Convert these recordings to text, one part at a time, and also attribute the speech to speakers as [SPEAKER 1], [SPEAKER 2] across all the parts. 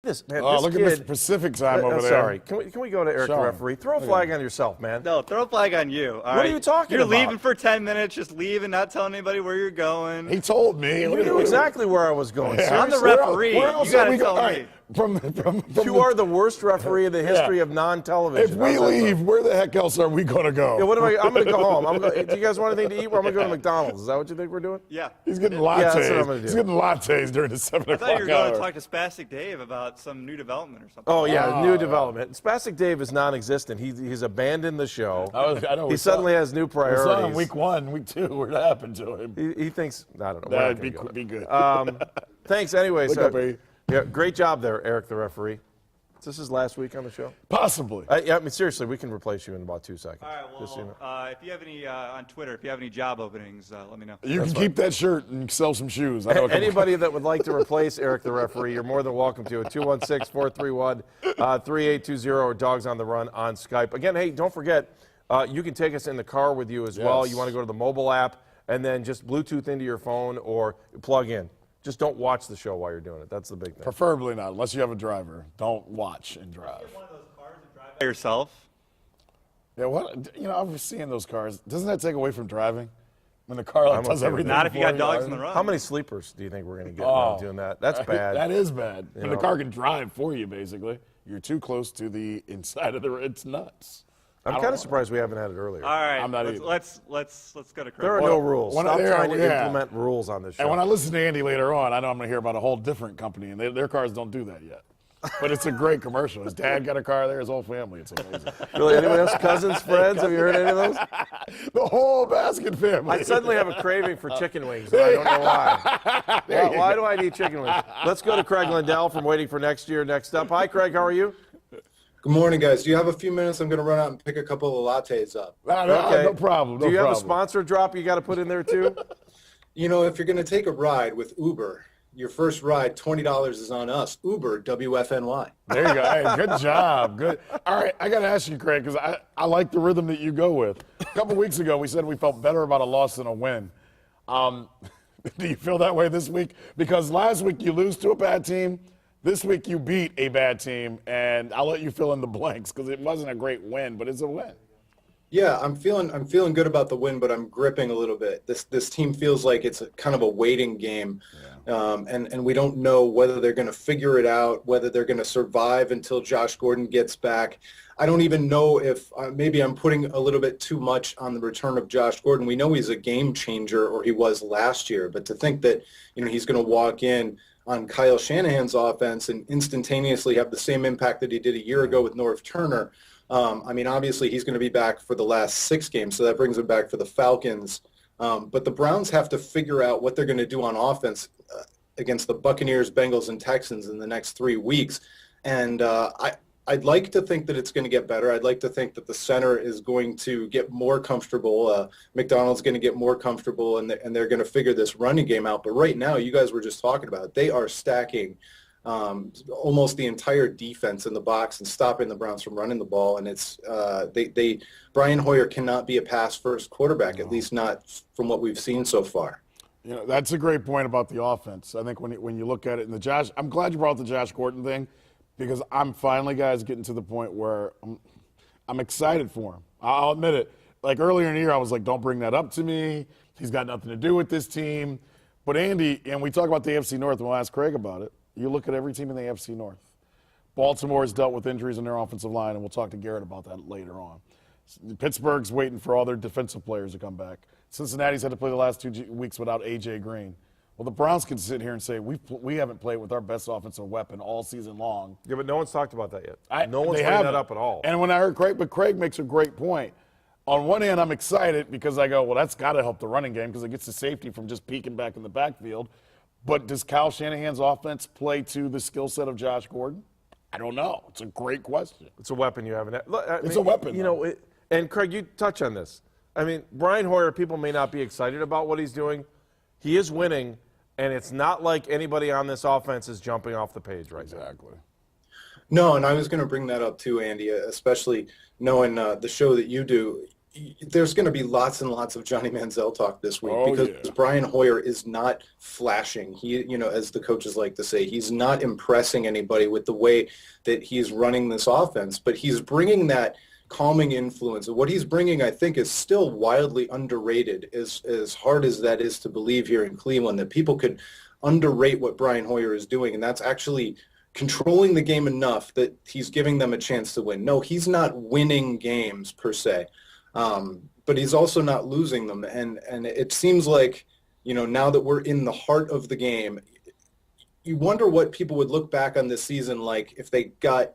[SPEAKER 1] this, man.
[SPEAKER 2] Oh,
[SPEAKER 1] this
[SPEAKER 2] look
[SPEAKER 1] kid,
[SPEAKER 2] at Mr. Pacific time over there.
[SPEAKER 1] Sorry. Can we go to Eric
[SPEAKER 2] Show
[SPEAKER 1] the
[SPEAKER 2] him.
[SPEAKER 1] referee? Throw a flag on yourself, man.
[SPEAKER 3] No, throw a flag on you. All
[SPEAKER 1] What
[SPEAKER 3] right?
[SPEAKER 1] are you talking
[SPEAKER 3] You're
[SPEAKER 1] about?
[SPEAKER 3] leaving for 10 minutes, just leaving, not telling anybody where you're going.
[SPEAKER 2] He told me.
[SPEAKER 1] You knew exactly where I was going.
[SPEAKER 3] I'm the
[SPEAKER 1] Seriously?
[SPEAKER 3] referee.
[SPEAKER 2] Where
[SPEAKER 3] You
[SPEAKER 2] else
[SPEAKER 3] gotta
[SPEAKER 2] are we
[SPEAKER 3] tell
[SPEAKER 2] going?
[SPEAKER 3] me.
[SPEAKER 2] From
[SPEAKER 1] You are the worst referee in the history of non-television.
[SPEAKER 2] If we
[SPEAKER 1] How's that
[SPEAKER 2] leave,
[SPEAKER 1] sound?
[SPEAKER 2] where the heck else are we going to go?
[SPEAKER 1] Yeah, what am I? I'm going to go home. Do you guys want anything to eat? Or I'm going to go to McDonald's. Is that what you think we're doing?
[SPEAKER 3] Yeah.
[SPEAKER 2] He's getting lattes.
[SPEAKER 1] Yeah, that's what I'm gonna do.
[SPEAKER 2] He's getting lattes during the 7
[SPEAKER 3] I
[SPEAKER 2] o'clock
[SPEAKER 3] thought you were going
[SPEAKER 2] hour.
[SPEAKER 3] to talk to Spastic Dave about some new development or something.
[SPEAKER 1] Oh, yeah, new development. Spastic Dave is non-existent. He's abandoned the show.
[SPEAKER 2] I know.
[SPEAKER 1] He suddenly has new
[SPEAKER 2] We saw him
[SPEAKER 1] priorities.
[SPEAKER 2] week 1, week 2. What happened to him?
[SPEAKER 1] He thinks, I don't know. We're not
[SPEAKER 2] That'd
[SPEAKER 1] gonna go
[SPEAKER 2] be good.
[SPEAKER 1] there. Thanks anyways.
[SPEAKER 2] Look up, eh?
[SPEAKER 1] Yeah, great job there, Eric the referee. Is this his last week on the show?
[SPEAKER 2] Possibly.
[SPEAKER 1] Yeah, I mean, seriously, we can replace you in about 2 seconds.
[SPEAKER 3] All right, well,
[SPEAKER 1] Just so you know.
[SPEAKER 3] if you have any, on Twitter, if you have any job openings, let me know.
[SPEAKER 2] You can keep that shirt and sell some shoes. I know a couple-
[SPEAKER 1] Anybody that would like to replace Eric the referee, you're more than welcome to at 216-431-3820 or Dogs on the Run on Skype. Again, hey, don't forget, you can take us in the car with you as well.
[SPEAKER 2] Yes.
[SPEAKER 1] You want to go to the mobile app and then just Bluetooth into your phone or plug in. Just don't watch the show while you're doing it. That's the big thing.
[SPEAKER 2] Preferably not, unless you have a driver. Don't watch and drive.
[SPEAKER 3] One of those cars and drive by yourself.
[SPEAKER 2] Yeah, what? You know, I'm seeing those cars. Doesn't that take away from driving? When the car like,
[SPEAKER 1] I'm
[SPEAKER 2] does
[SPEAKER 1] okay with
[SPEAKER 2] everything.
[SPEAKER 1] that.
[SPEAKER 3] Not if you
[SPEAKER 2] for
[SPEAKER 3] got dogs in the run.
[SPEAKER 1] How many sleepers do you think we're going to get while doing that? That's bad.
[SPEAKER 2] That is bad. When the
[SPEAKER 1] know.
[SPEAKER 2] car can drive for you, basically. You're too close to the inside of the. It's nuts.
[SPEAKER 1] I'm kind of surprised we haven't had it earlier.
[SPEAKER 3] All right,
[SPEAKER 2] I'm not
[SPEAKER 3] let's go to Craig.
[SPEAKER 1] There are no rules.
[SPEAKER 2] when
[SPEAKER 1] Stop
[SPEAKER 2] there
[SPEAKER 1] trying
[SPEAKER 2] are-
[SPEAKER 1] to
[SPEAKER 2] yeah.
[SPEAKER 1] implement rules on this show.
[SPEAKER 2] And when I listen to Andy later on, I know I'm going to hear about a whole different company, and their cars don't do that yet. But it's a great commercial. His dad got a car there, his whole family. It's amazing.
[SPEAKER 1] Really, anyone else? Cousins, friends? Have you heard any of those?
[SPEAKER 2] The whole Basket family.
[SPEAKER 1] I suddenly have a craving for chicken wings, and I don't know why. Why do I need chicken wings? Let's go to Craig Lindell from Waiting for Next Year next up. Hi, Craig. How are you?
[SPEAKER 4] Good morning, guys. Do you have a few minutes? I'm going to run out and pick a couple of lattes up.
[SPEAKER 2] No problem.
[SPEAKER 1] Do you have a sponsor drop you got to put in there, too?
[SPEAKER 4] You know, if you're going to take a ride with Uber, your first ride, $20 is on us. Uber, WFNY.
[SPEAKER 2] There you go. Hey, good job. Good. All right, I got to ask you, Craig, because I like the rhythm that you go with. A couple weeks ago, we said we felt better about a loss than a win. Do you feel that way this week? Because last week you lose to a bad team. This week you beat a bad team, and I'll let you fill in the blanks because it wasn't a great win, but it's a win.
[SPEAKER 4] Yeah, I'm feeling good about the win, but I'm gripping a little bit. This team feels like it's kind of a waiting game, and we don't know whether they're going to figure it out, whether they're going to survive until Josh Gordon gets back. I don't even know if maybe I'm putting a little bit too much on the return of Josh Gordon. We know he's a game changer, or he was last year, but to think that he's going to walk in on Kyle Shanahan's offense and instantaneously have the same impact that he did a year ago with Norv Turner. I mean, obviously he's going to be back for the last 6 games, so that brings him back for the Falcons. But the Browns have to figure out what they're going to do on offense against the Buccaneers, Bengals, and Texans in the next 3 weeks. And I'd like to think that it's going to get better. I'd like to think that the center is going to get more comfortable. McDonald's going to get more comfortable, and they're going to figure this running game out. But right now, you guys were just talking about it. They are stacking almost the entire defense in the box and stopping the Browns from running the ball. And it's Brian Hoyer cannot be a pass-first quarterback, at least not from what we've seen so far.
[SPEAKER 2] That's a great point about the offense. I think when you look at it, and I'm glad you brought up the Josh Gordon thing, because I'm finally, guys, getting to the point where I'm excited for him. I'll admit it. Like earlier in the year, I was like, don't bring that up to me. He's got nothing to do with this team. But Andy, and we talk about the AFC North, and we'll ask Craig about it. You look at every team in the AFC North. Baltimore has dealt with injuries in their offensive line, and we'll talk to Garrett about that later on. Pittsburgh's waiting for all their defensive players to come back. Cincinnati's had to play the last 2 weeks without A.J. Green. Well, the Browns can sit here and say, we haven't played with our best offensive weapon all season long.
[SPEAKER 1] Yeah, but no one's talked about that yet. No one's
[SPEAKER 2] they
[SPEAKER 1] bringing that
[SPEAKER 2] haven't.
[SPEAKER 1] up at all.
[SPEAKER 2] And when I heard Craig, but Craig makes a great point. On one hand, I'm excited because I go, well, that's got to help the running game because it gets the safety from just peeking back in the backfield. But does Kyle Shanahan's offense play to the skill set of Josh Gordon? I don't know. It's a great question.
[SPEAKER 1] It's a weapon you haven't had.
[SPEAKER 2] It's a weapon,
[SPEAKER 1] And Craig, you touch on this. I mean, Brian Hoyer, people may not be excited about what he's doing. He is winning, and it's not like anybody on this offense is jumping off the page right now.
[SPEAKER 2] Exactly.
[SPEAKER 4] No, and I was going to bring that up too, Andy, especially knowing the show that you do. there's going to be lots and lots of Johnny Manziel talk this week
[SPEAKER 2] Oh,
[SPEAKER 4] because
[SPEAKER 2] yeah.
[SPEAKER 4] Brian Hoyer is not flashing. He, as the coaches like to say, he's not impressing anybody with the way that he's running this offense, but he's bringing that calming influence. And what he's bringing, I think, is still wildly underrated, as hard as that is to believe here in Cleveland, that people could underrate what Brian Hoyer is doing, and that's actually controlling the game enough that he's giving them a chance to win. No, he's not winning games per se, but he's also not losing them. And it seems like, now that we're in the heart of the game, you wonder what people would look back on this season like if they got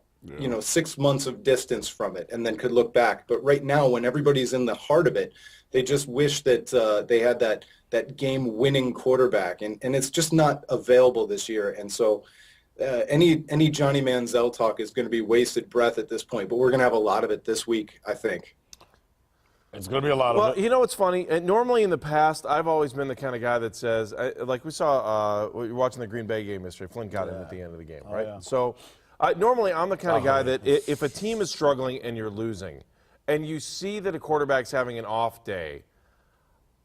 [SPEAKER 4] 6 months of distance from it and then could look back. But right now, when everybody's in the heart of it, they just wish that they had that game-winning quarterback, and it's just not available this year. And so any Johnny Manziel talk is going to be wasted breath at this point, but we're going to have a lot of it this week, I think.
[SPEAKER 2] It's going to be a lot
[SPEAKER 1] Well,
[SPEAKER 2] of it.
[SPEAKER 1] you know what's funny? Normally in the past, I've always been the kind of guy that says, like we saw, we were watching the Green Bay game yesterday. Flynn got in at the end of the game, right?
[SPEAKER 2] yeah.
[SPEAKER 1] So normally I'm the kind of guy that if a team is struggling and you're losing, and you see that a quarterback's having an off day,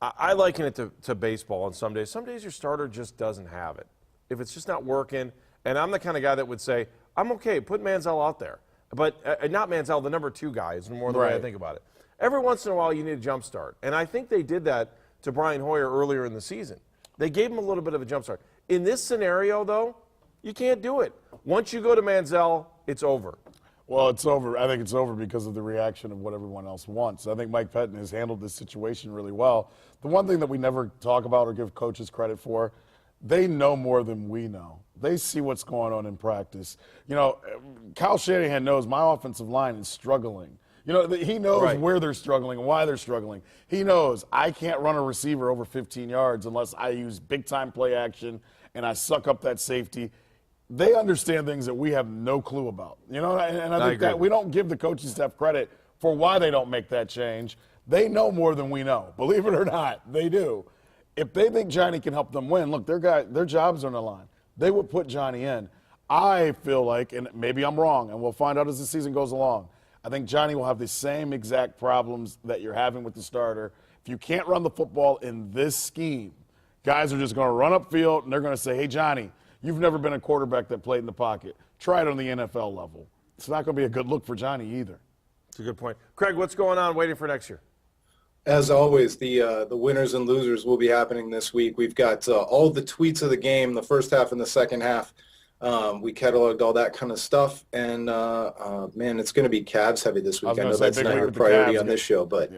[SPEAKER 1] I liken it to baseball on some days. Some days your starter just doesn't have it. If it's just not working, and I'm the kind of guy that would say, I'm okay, put Manziel out there. But not Manziel, the number 2 guy is more the way I
[SPEAKER 2] Right.
[SPEAKER 1] think about it. Every once in a while you need a jump start. And I think they did that to Brian Hoyer earlier in the season. They gave him a little bit of a jump start. In this scenario, though, you can't do it. Once you go to Manziel, it's over.
[SPEAKER 2] Well, it's over. I think it's over because of the reaction of what everyone else wants. I think Mike Pettin has handled this situation really well. The one thing that we never talk about or give coaches credit for, they know more than we know. They see what's going on in practice. Kyle Shanahan knows my offensive line is struggling. He knows
[SPEAKER 1] Right.
[SPEAKER 2] where they're struggling and why they're struggling. He knows I can't run a receiver over 15 yards unless I use big-time play action and I suck up that safety. They understand things that we have no clue about. And I think
[SPEAKER 1] agree.
[SPEAKER 2] that we don't give the coaching staff credit for why they don't make that change. They know more than we know. Believe it or not, they do. If they think Johnny can help them win, look, their jobs are on the line. They would put Johnny in. I feel like, and maybe I'm wrong, and we'll find out as the season goes along, I think Johnny will have the same exact problems that you're having with the starter. If you can't run the football in this scheme, guys are just going to run upfield, and they're going to say, hey, Johnny, you've never been a quarterback that played in the pocket. Try it on the NFL level. It's not going to be a good look for Johnny either.
[SPEAKER 1] It's a good point. Craig, what's going on waiting for next year?
[SPEAKER 4] As always, the winners and losers will be happening this week. We've got all the tweets of the game, the first half and the second half. We cataloged all that kind of stuff, and man, it's going to be Cavs heavy this week. I know that's not your priority on this show, but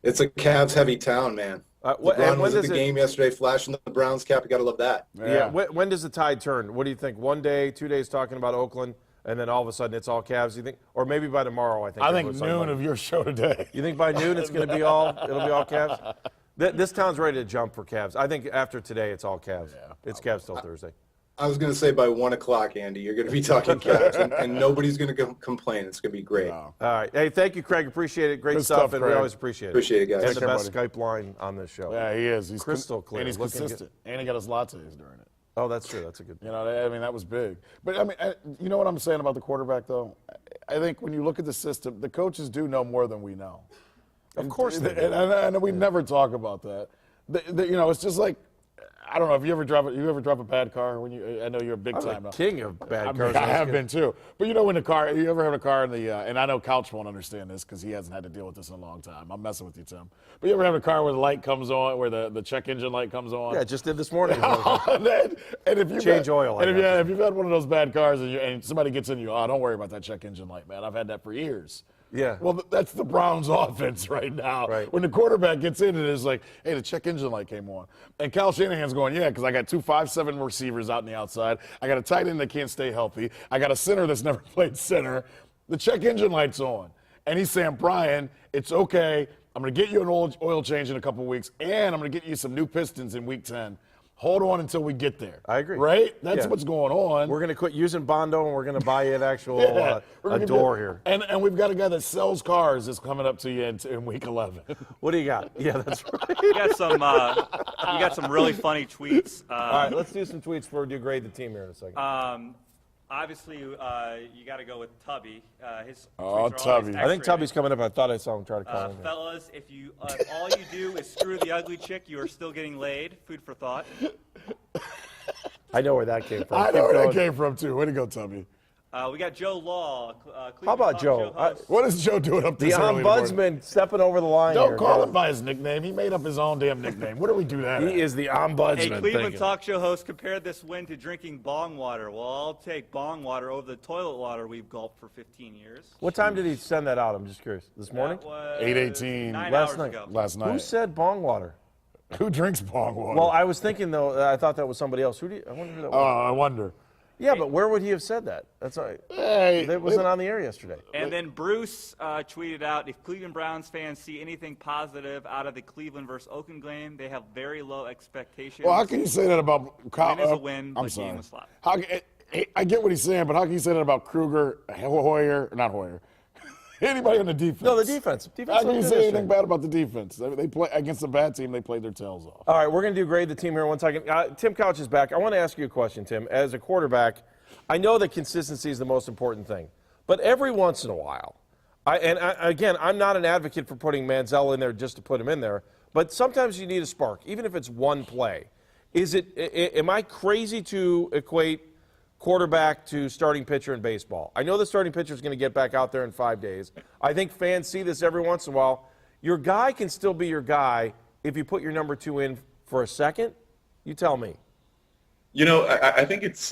[SPEAKER 4] it's a Cavs heavy town, man. LeBron was at the game yesterday, flashing the Browns cap. You got to love that.
[SPEAKER 1] Yeah. When does the tide turn? What do you think? 1 day, 2 days talking about Oakland, and then all of a sudden it's all Cavs. You think, or maybe by tomorrow? I think
[SPEAKER 2] noon of your show today.
[SPEAKER 1] You think by noon it's going to be all? It'll be all Cavs. This town's ready to jump for Cavs. I think after today it's all Cavs. Yeah. It's Cavs till Thursday.
[SPEAKER 4] I was going to say by 1 o'clock, Andy, you're going to be talking Cavs, and nobody's going to complain. It's going to be great.
[SPEAKER 2] Wow.
[SPEAKER 1] All right. Hey, thank you, Craig. Appreciate it. Great
[SPEAKER 2] Good
[SPEAKER 1] stuff,
[SPEAKER 2] stuff,
[SPEAKER 1] and we
[SPEAKER 2] Craig.
[SPEAKER 1] always appreciate it.
[SPEAKER 4] Appreciate it, guys.
[SPEAKER 1] And the
[SPEAKER 2] care,
[SPEAKER 1] best
[SPEAKER 2] buddy.
[SPEAKER 1] Skype line on this show.
[SPEAKER 2] Yeah, he is. He's
[SPEAKER 1] crystal clear.
[SPEAKER 2] And he's
[SPEAKER 1] Looking
[SPEAKER 2] consistent. And he got his lattes during it.
[SPEAKER 1] Oh, that's true. That's a good.
[SPEAKER 2] That was big. But, you know what I'm saying about the quarterback, though? I think when you look at the system, the coaches do know more than we know.
[SPEAKER 1] Of course they do.
[SPEAKER 2] And we never talk about that. It's just like, I don't know. If you ever drive a bad car when I know you're a big
[SPEAKER 1] I'm
[SPEAKER 2] time
[SPEAKER 1] the
[SPEAKER 2] now.
[SPEAKER 1] king of bad cars.
[SPEAKER 2] I have been too. But when you ever have a car in the, and I know Couch won't understand this because he hasn't had to deal with this in a long time. I'm messing with you, Tim. But you ever have a car where the light comes on, where the check engine light comes on?
[SPEAKER 1] Yeah, just did this morning.
[SPEAKER 2] and if you
[SPEAKER 1] Change oil,
[SPEAKER 2] and
[SPEAKER 1] I
[SPEAKER 2] if you've had one of those bad cars and somebody gets in you, don't worry about that check engine light, man. I've had that for years.
[SPEAKER 1] Yeah.
[SPEAKER 2] Well, that's the Browns' offense right now.
[SPEAKER 1] Right.
[SPEAKER 2] When the quarterback gets in, it is like, hey, the check engine light came on. And Kyle Shanahan's going, yeah, because I got 2 5'7" receivers out on the outside. I got a tight end that can't stay healthy. I got a center that's never played center. The check engine light's on. And he's saying, Brian, it's okay. I'm going to get you an oil change in a couple weeks, and I'm going to get you some new pistons in week 10. Hold on until we get there.
[SPEAKER 1] I agree.
[SPEAKER 2] Right? That's
[SPEAKER 1] Yeah.
[SPEAKER 2] what's going on.
[SPEAKER 1] We're going to quit using Bondo, and we're going to buy you an actual
[SPEAKER 2] We're
[SPEAKER 1] a
[SPEAKER 2] gonna
[SPEAKER 1] door
[SPEAKER 2] do-
[SPEAKER 1] here.
[SPEAKER 2] And we've got a guy that sells cars that's coming up to you in week 11.
[SPEAKER 1] What do you got? Yeah, that's right.
[SPEAKER 3] You got some really funny tweets.
[SPEAKER 1] All right, let's do some tweets before we do grade the team here in a second.
[SPEAKER 3] Obviously, you got to go with Tubby. His
[SPEAKER 2] Oh,
[SPEAKER 3] tweets are always
[SPEAKER 2] Tubby.
[SPEAKER 1] I think
[SPEAKER 3] X-rated.
[SPEAKER 1] Tubby's coming up. I thought I saw him try to call him.
[SPEAKER 3] Fellas, if all you do is screw the ugly chick, you are still getting laid. Food for thought.
[SPEAKER 1] I know where that came from.
[SPEAKER 2] I
[SPEAKER 1] Keep
[SPEAKER 2] know where
[SPEAKER 1] going.
[SPEAKER 2] that came from, too. Way to go, Tubby.
[SPEAKER 3] We got Joe Law.
[SPEAKER 1] How about Joe?
[SPEAKER 2] What is Joe doing up
[SPEAKER 1] The
[SPEAKER 2] this early in the morning?
[SPEAKER 1] ombudsman stepping over the line
[SPEAKER 2] Don't
[SPEAKER 1] here.
[SPEAKER 2] call him by his nickname. He made up his own damn nickname. What do we do that
[SPEAKER 1] He
[SPEAKER 2] at?
[SPEAKER 1] is the
[SPEAKER 3] A
[SPEAKER 1] ombudsman.
[SPEAKER 3] Cleveland talk show host compared this win to drinking bong water. Well, I'll take bong water over the toilet water we've gulped for 15 years.
[SPEAKER 1] What time did he send that out? I'm just curious. This morning?
[SPEAKER 3] That was
[SPEAKER 2] 8:18
[SPEAKER 3] 9
[SPEAKER 1] last
[SPEAKER 3] hours
[SPEAKER 1] night.
[SPEAKER 3] ago.
[SPEAKER 2] Last night.
[SPEAKER 1] Who said bong water?
[SPEAKER 2] Who drinks bong water?
[SPEAKER 1] Well, I was thinking though. I thought that was somebody else. I wonder who that
[SPEAKER 2] Oh,
[SPEAKER 1] was.
[SPEAKER 2] I wonder.
[SPEAKER 1] Yeah, but where would he have said that? That's all right.
[SPEAKER 2] Hey,
[SPEAKER 1] That wasn't on the air yesterday.
[SPEAKER 3] And then Bruce tweeted out, if Cleveland Browns fans see anything positive out of the Cleveland versus Oakland game, they have very low expectations.
[SPEAKER 2] well, how can you say that about
[SPEAKER 3] Win is a win,
[SPEAKER 2] I'm
[SPEAKER 3] but
[SPEAKER 2] sorry.
[SPEAKER 3] game was sloppy.
[SPEAKER 2] I get what he's saying, but how can you say that about Kruger, not Hoyer, anybody on the defense?
[SPEAKER 1] No, the defense.
[SPEAKER 2] How can you
[SPEAKER 1] looked
[SPEAKER 2] say
[SPEAKER 1] good
[SPEAKER 2] anything bad about the defense? They play against a bad team. They played their tails off.
[SPEAKER 1] All right, we're going to do grade the team here in 1 second. Tim Couch is back. I want to ask you a question, Tim. As a quarterback, I know that consistency is the most important thing, but every once in a while, again, I'm not an advocate for putting Manziel in there just to put him in there, but sometimes you need a spark, even if it's one play. Am I crazy to equate quarterback to starting pitcher in baseball? I know the starting pitcher is going to get back out there in 5 days. I think fans see this every once in a while. Your guy can still be your guy if you put your number 2 in for a second. You tell me.
[SPEAKER 5] You know, I think it's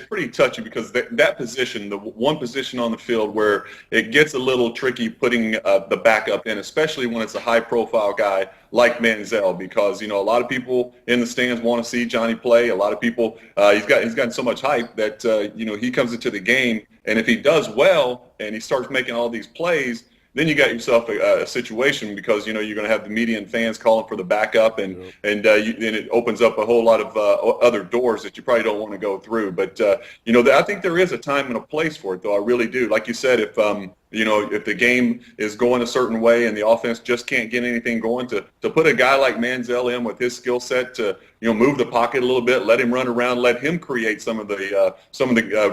[SPEAKER 5] pretty touchy because that position, the one position on the field where it gets a little tricky putting the backup in, especially when it's a high-profile guy like Manziel, because a lot of people in the stands want to see Johnny play. A lot of people, he's gotten so much hype that he comes into the game, and if he does well and he starts making all these plays, then you got yourself a situation because you're going to have the media and fans calling for the backup, and it opens up a whole lot of other doors that you probably don't want to go through. But I think there is a time and a place for it, though. I really do. Like you said, if the game is going a certain way and the offense just can't get anything going, to put a guy like Manziel in with his skill set to move the pocket a little bit, let him run around, let him create some of the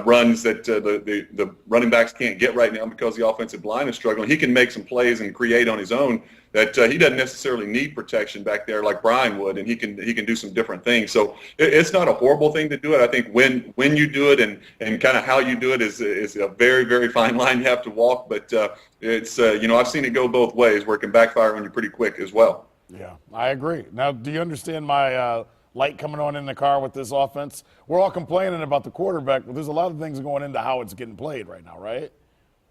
[SPEAKER 5] runs that the running backs can't get right now because the offensive line is struggling. He can make some plays and create on his own that he doesn't necessarily need protection back there like Brian would, and he can do some different things. So it's not a horrible thing to do it. I think when you do it and kind of how you do it is a very, very fine line you have to walk. But it's I've seen it go both ways where it can backfire on you pretty quick as well.
[SPEAKER 2] Yeah, I agree. Now, do you understand my light coming on in the car with this offense? We're all complaining about the quarterback, but there's a lot of things going into how it's getting played right now, right?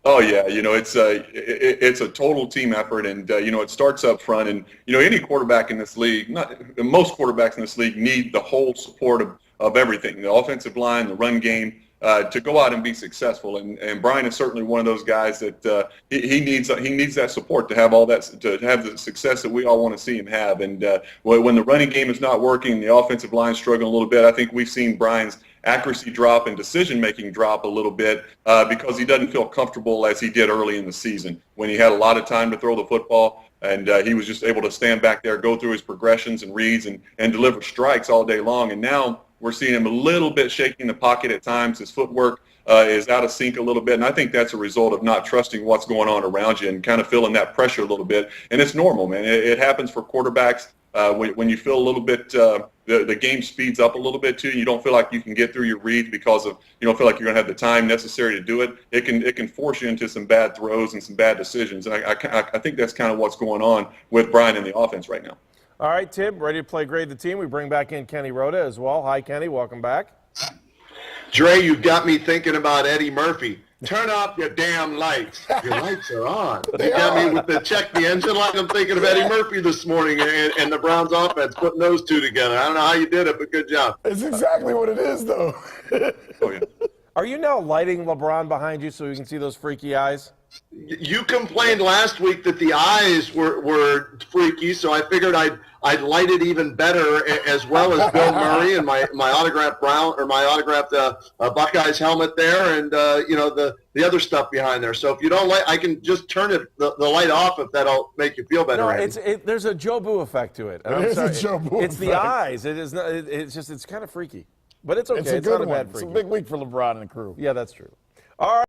[SPEAKER 5] Oh yeah, it's a total team effort, and it starts up front. And any quarterback in this league, most quarterbacks in this league, need the whole support of everything: the offensive line, the run game, to go out and be successful. And Brian is certainly one of those guys that he needs that support to have all that, to have the success that we all want to see him have. And when the running game is not working, the offensive line is struggling a little bit. I think we've seen Brian's accuracy drop and decision-making drop a little bit because he doesn't feel comfortable as he did early in the season when he had a lot of time to throw the football, and he was just able to stand back there, go through his progressions and reads and deliver strikes all day long. And now we're seeing him a little bit shaking the pocket at times. His footwork is out of sync a little bit, and I think that's a result of not trusting what's going on around you and kind of feeling that pressure a little bit. And it's normal, man. It happens for quarterbacks. When you feel a little bit, the game speeds up a little bit too. You don't feel like you can get through your reads because of you don't feel like you're going to have the time necessary to do it. It can force you into some bad throws and some bad decisions. And I think that's kind of what's going on with Brian in the offense right now.
[SPEAKER 1] All right, Tim, ready to play grade the team? We bring back in Kenny Rhoda as well. Hi, Kenny. Welcome back.
[SPEAKER 6] Dre, you've got me thinking about Eddie Murphy. Turn off your damn lights. Your lights are on. You got me with the check the engine light. I'm thinking of Eddie Murphy this morning and the Browns offense, putting those two together. I don't know how you did it, but good job.
[SPEAKER 2] It's exactly what it is, though.
[SPEAKER 5] Oh yeah.
[SPEAKER 1] Are you now lighting LeBron behind you so we can see those freaky eyes?
[SPEAKER 6] You complained last week that the eyes were freaky, so I figured I'd light it even better, as well as Bill Murray and my autographed Buckeyes helmet there, and the other stuff behind there. So if you don't like, I can just turn the light off if that'll make you feel better.
[SPEAKER 1] No, there's a Joe Boo effect to it.
[SPEAKER 2] It is a Joe Boo
[SPEAKER 1] It's the
[SPEAKER 2] effect.
[SPEAKER 1] eyes. It is not. It's kind of freaky. But it's okay.
[SPEAKER 2] It's a
[SPEAKER 1] It's
[SPEAKER 2] good
[SPEAKER 1] not a
[SPEAKER 2] one.
[SPEAKER 1] bad
[SPEAKER 2] It's
[SPEAKER 1] free
[SPEAKER 2] a
[SPEAKER 1] kick.
[SPEAKER 2] big week for LeBron and the crew.
[SPEAKER 1] Yeah, that's true. All right.